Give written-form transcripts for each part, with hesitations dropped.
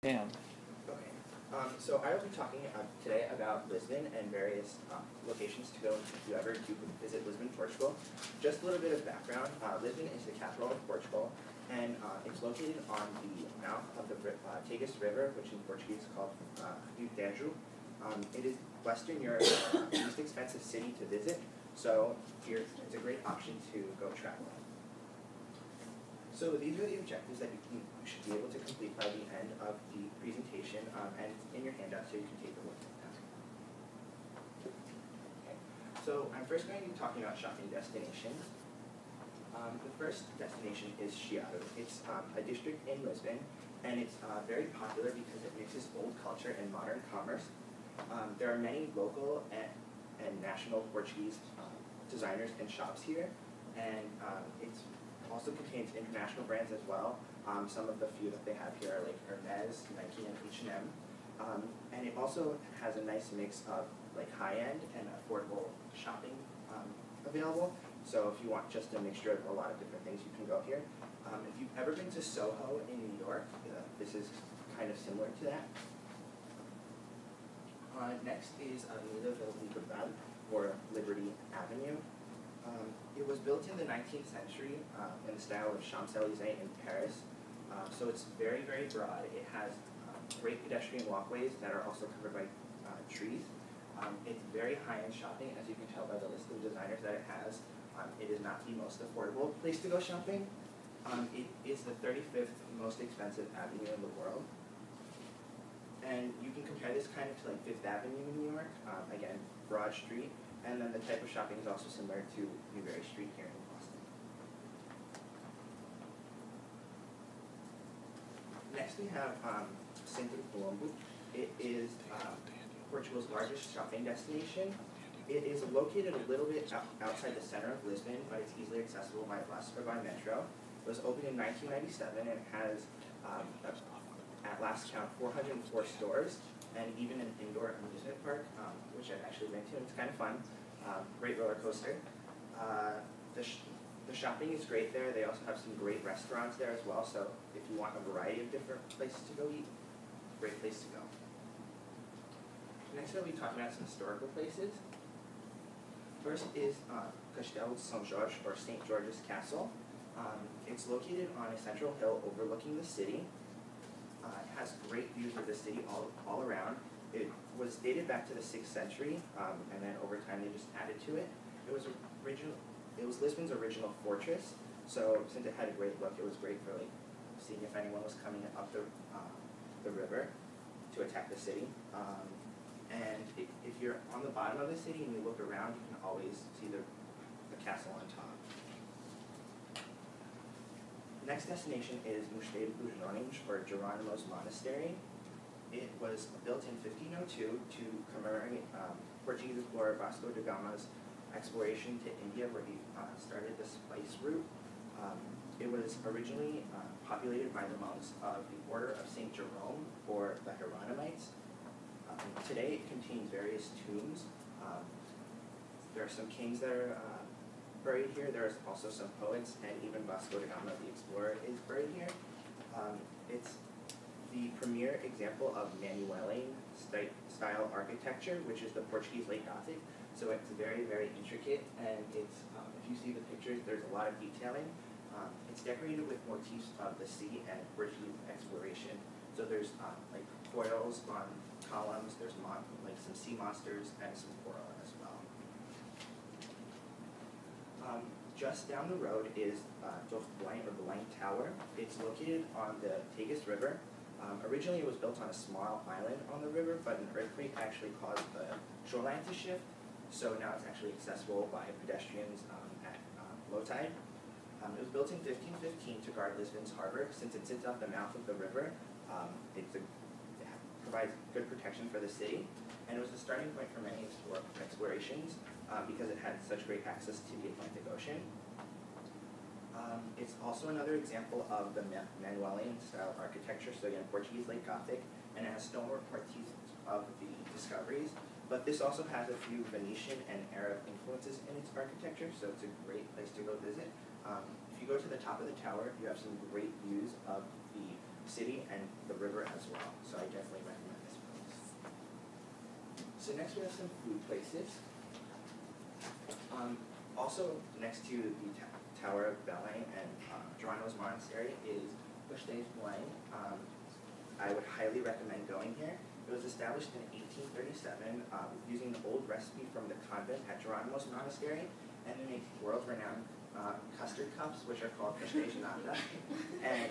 Dan. Okay. So I will be talking today about Lisbon and various locations to go if you ever do visit Lisbon, Portugal. Just a little bit of background. Lisbon is the capital of Portugal, and it's located on the mouth of the Tagus River, which in Portuguese is called Rio Dan2. It is Western Europe's least expensive city to visit, so here it's a great option to go travel. So these are the objectives that you should be able to complete by the end of the presentation, and in your handout so you can take a look at that. Okay. So I'm first going to be talking about shopping destinations. The first destination is Chiado. It's a district in Lisbon, and it's very popular because it mixes old culture and modern commerce. There are many local and national Portuguese designers and shops here, and it also contains international brands as well. Some of the few that they have here are like Hermes, Nike, and H&M. And it also has a nice mix of like high-end and affordable shopping available. So if you want just a mixture of a lot of different things, you can go here. If you've ever been to Soho in New York, this is kind of similar to that. Next is Avenida Libertad, or Liberty Avenue. It was built in the 19th century in the style of Champs-Élysées in Paris. So it's very, very broad. It has great pedestrian walkways that are also covered by trees. It's very high-end shopping, as you can tell by the list of designers that it has. It is not the most affordable place to go shopping. It is the 35th most expensive avenue in the world. And you can compare this kind of to like Fifth Avenue in New York. Again, broad street. And then the type of shopping is also similar to Newbury Street here in Boston. Next we have Centro Colombo. It is Portugal's largest shopping destination. It is located a little bit outside the center of Lisbon, but it's easily accessible by bus or by metro. It was opened in 1997 and it has, at last count, 404 stores, and even an indoor amusement park, which I've actually been to. It's kind of fun. Great roller coaster. The shopping is great there. They also have some great restaurants there as well, so if you want a variety of different places to go eat, great place to go. Next, I'll be talking about some historical places. First is Castelo de São Jorge, or St. George's Castle. It's located on a central hill overlooking the city. It has great views of the city all around. It was dated back to the 6th century, and then over time they just added to it. It was Lisbon's original fortress, so since it had a great look, it was great for like seeing if anyone was coming up the river to attack the city. And if you're on the bottom of the city and you look around, you can always see the castle on top. Next destination is Mosteiro dos Jerónimos, or Geronimo's Monastery. It was built in 1502 to commemorate Portuguese explorer Vasco da Gama's exploration to India, where he started the spice route. It was originally populated by the monks of the Order of St. Jerome, or the Hieronymites. Today it contains various tombs. There are some kings that are buried here. There's also some poets, and even Vasco da Gama, the explorer, is buried here. It's the premier example of Manueline style architecture, which is the Portuguese late Gothic. So it's very, very intricate, and it's if you see the pictures, there's a lot of detailing. It's decorated with motifs of the sea and Portuguese exploration. So there's like foils on columns. There's like some sea monsters and some coral as well. Just down the road is Blank Tower. It's located on the Tagus River. Originally it was built on a small island on the river, but an earthquake actually caused the shoreline to shift, so now it's actually accessible by pedestrians at low tide. It was built in 1515 to guard Lisbon's harbor. Since it sits off the mouth of the river, it provides good protection for the city, and it was the starting point for many explorations because it had such great access to the Atlantic Ocean. It's also another example of the Manueline style architecture, so again, Portuguese late Gothic, and it has stonework motifs of the discoveries, but this also has a few Venetian and Arab influences in its architecture, so it's a great place to go visit. If you go to the top of the tower, you have some great views of the city and the river as well. So I definitely recommend this place. So next we have some food places. Also next to the Tower of Belém and Geronimo's Monastery is Puig Wine. I would highly recommend going here. It was established in 1837 using the old recipe from the convent at Geronimo's Monastery, and they make world-renowned custard cups, which are called Puig Nata. And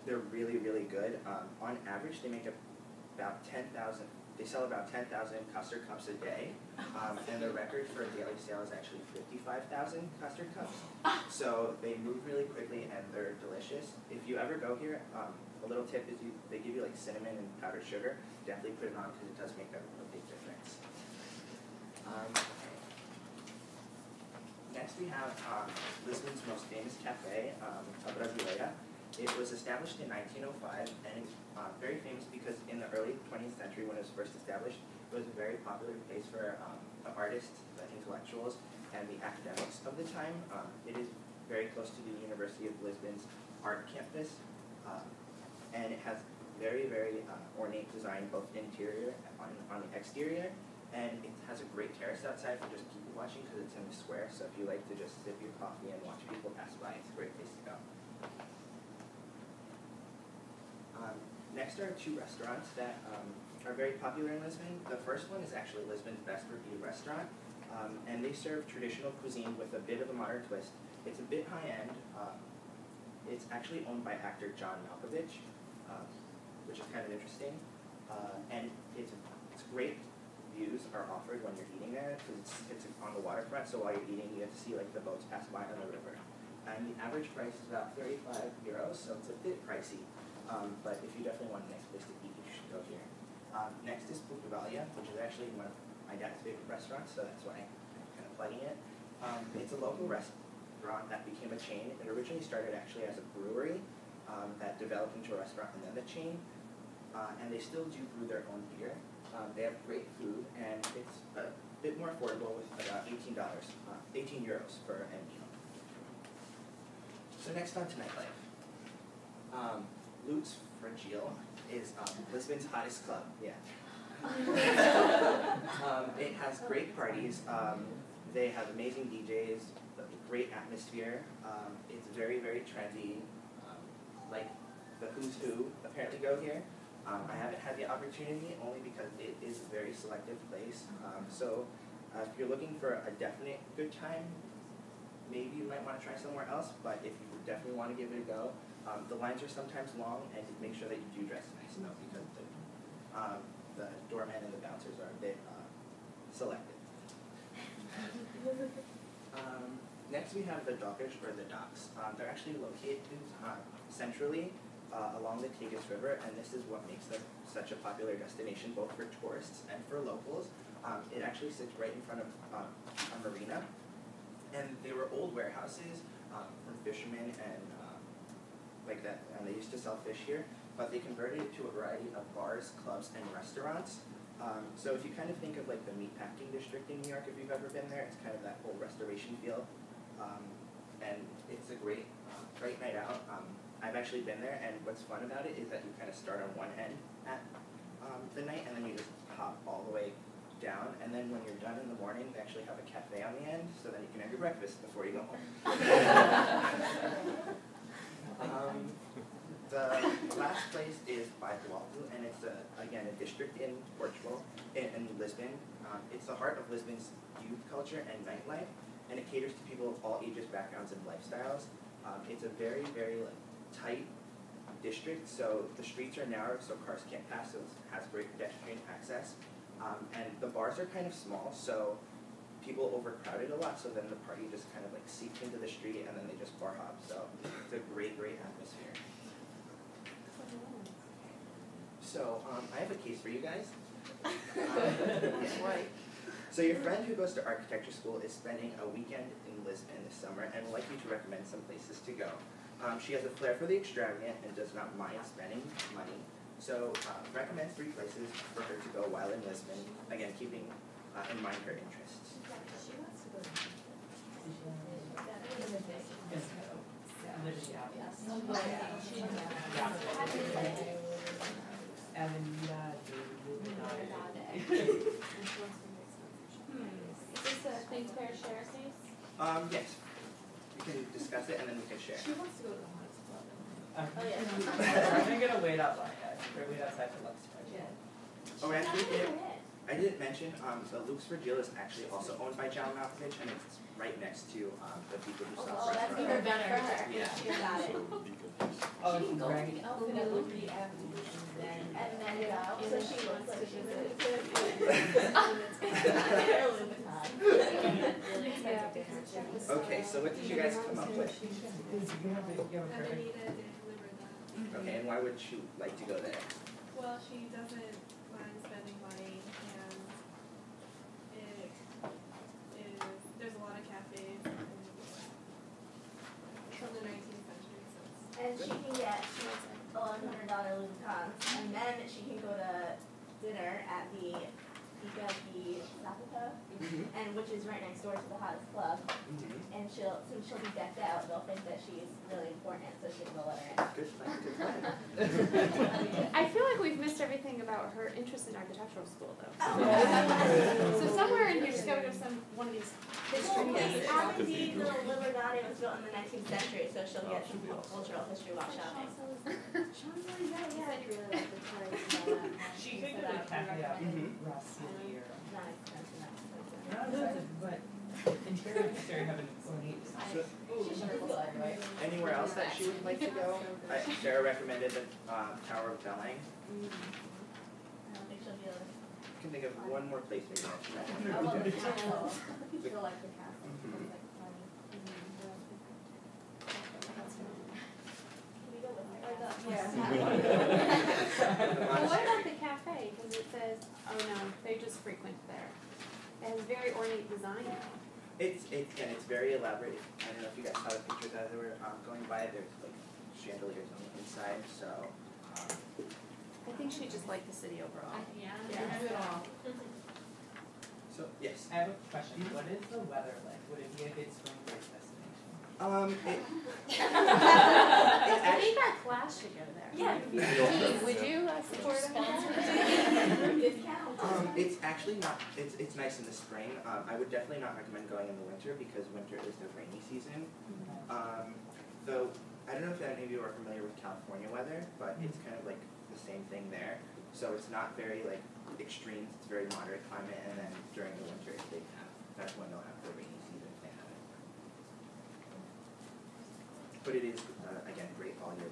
they're really, really good. On average, they make about 10,000. They sell about 10,000 custard cups a day, and the record for a daily sale is actually 55,000 custard cups. So they move really quickly and they're delicious. If you ever go here, a little tip is they give you like cinnamon and powdered sugar. Definitely put it on because it does make a big difference. Next we have Lisbon's most famous cafe, A Brasileira. It was established in 1905 and it's very famous because in the early 20th century when it was first established, it was a very popular place for the artists, the intellectuals, and the academics of the time. It is very close to the University of Lisbon's art campus, and it has very, very ornate design both interior and on the exterior, and it has a great terrace outside for just people watching because it's in the square, so if you like to just sip your coffee and watch people pass by, it's a great place to go. Next are two restaurants that are very popular in Lisbon. The first one is actually Lisbon's best reviewed restaurant, and they serve traditional cuisine with a bit of a modern twist. It's a bit high-end. It's actually owned by actor John Malkovich, which is kind of interesting. And it's great views are offered when you're eating there because it's on the waterfront, so while you're eating you get to see like the boats pass by on the river. And the average price is about 35 euros, so it's a bit pricey. But if you definitely want a nice place to eat, you should go here. Next is Portugalia, which is actually one of my dad's favorite restaurants, so that's why I'm kind of plugging it. It's a local restaurant that became a chain. It originally started actually as a brewery that developed into a restaurant and then the chain. And they still do brew their own beer. They have great food, and it's a bit more affordable with about $18 for a meal. So next on to nightlife. Luke's Fragile is Lisbon's hottest club. Yeah. It has great parties. They have amazing DJs, a great atmosphere. It's very, very trendy. Like the who's who apparently go here. I haven't had the opportunity only because it is a very selective place. So if you're looking for a definite good time, maybe you might want to try somewhere else, but if you definitely want to give it a go, the lines are sometimes long, and make sure that you do dress nice enough because the doorman and the bouncers are a bit selective. Next we have the Docks, or the docks. They're actually located centrally along the Tagus River, and this is what makes them such a popular destination both for tourists and for locals. It actually sits right in front of a marina, and they were old warehouses from fishermen and like that, and they used to sell fish here, but they converted it to a variety of bars, clubs, and restaurants. So if you kind of think of like the meatpacking district in New York, if you've ever been there, it's kind of that whole restoration feel, and it's a great night out. I've actually been there, and what's fun about it is that you kind of start on one end at the night, and then you just hop all the way down, and then when you're done in the morning, they actually have a cafe on the end, so then you can have your breakfast before you go home. The last place is Bairro, and it's again a district in Portugal, in Lisbon. It's the heart of Lisbon's youth culture and nightlife, and it caters to people of all ages, backgrounds, and lifestyles. It's a very, very tight district, so the streets are narrow, so cars can't pass, so it has great pedestrian access. And the bars are kind of small, so people overcrowd it a lot, so then the party just kind of like seeps into the street and then they just bar hop, so it's a great, great atmosphere. So, I have a case for you guys. So your friend who goes to architecture school is spending a weekend in Lisbon this summer and would like you to recommend some places to go. She has a flair for the extravagant and does not mind spending money. So recommend 3 places for her to go while in Lisbon, again keeping in mind her interests. Lydia. Yes. Avenida de Libertad. Is this a think, pair, share case? Yes. We can discuss it and then we can share. She wants to go to the Lions Club. I'm Oh, yeah. gonna wait outside, guys. Or wait outside for Lux Party. Yeah. Oh, actually, I didn't mention, the Luke's Virgil is actually also owned by John Malkovich, and it's right next to the People Who Stop Oh, that's restaurant. even better for her. Yeah. You got it. Oh, She can go to right. the outfit at Liberty Avenue And then go, so she looks like she's really expensive dinner. Okay, so what did you guys come up with? You have a perfect. Okay, and why would you like to go there? Well, she doesn't mind spending money, and it is, there's a lot of cafes from the 19th century, so it's and she can get $1,100 Louis Vuittons, and then she can go to dinner at the Pica di Sapico, and which is right next door to the hottest club. And since she'll be decked out, they'll think that she's really important, so she'll let her in. Good plan, good plan. I feel like we've missed everything about her interest in architectural school, though. Oh. So somewhere in here, she's got to go to one of these history Well, classes. Avenue de Libertad was built in the 19th century, so she'll get some cultural history while shopping. Sean's really good, yeah. He said he really liked the stories about that. She could go to Cafe out in Rossini or. Not expensive, not expensive. Not expensive, but interior and exterior have an ornate design. So, She should go anyway. anywhere else that she would like to go? Sarah recommended the Tower of Belling. I don't think she'll be able to. I can think of one more place maybe that she I might want want the to go. castle. She'll like the castle. Mhm. It's like funny. Can we go with her? Well, what about the cafe? Because it says, oh no, they just frequent there. It has very ornate design. It's very elaborate. I don't know if you guys saw the pictures as they were going by. There's like chandeliers on the inside, so. I think she just liked the city overall. Yeah. Yeah. Do it all. So yes. I have a question. What is the weather like? Would it be a good spring break destination? I think our class should go there. Yeah. Would you support us? Discount. It's actually not. It's nice in the spring. I would definitely not recommend going in the winter because winter is the rainy season. Though I don't know if any of you are familiar with California weather, but it's kind of like the same thing there. So it's not very like extreme. It's very moderate climate, and then during the winter that's when they'll have the rainy season if they have it. But it is again great all year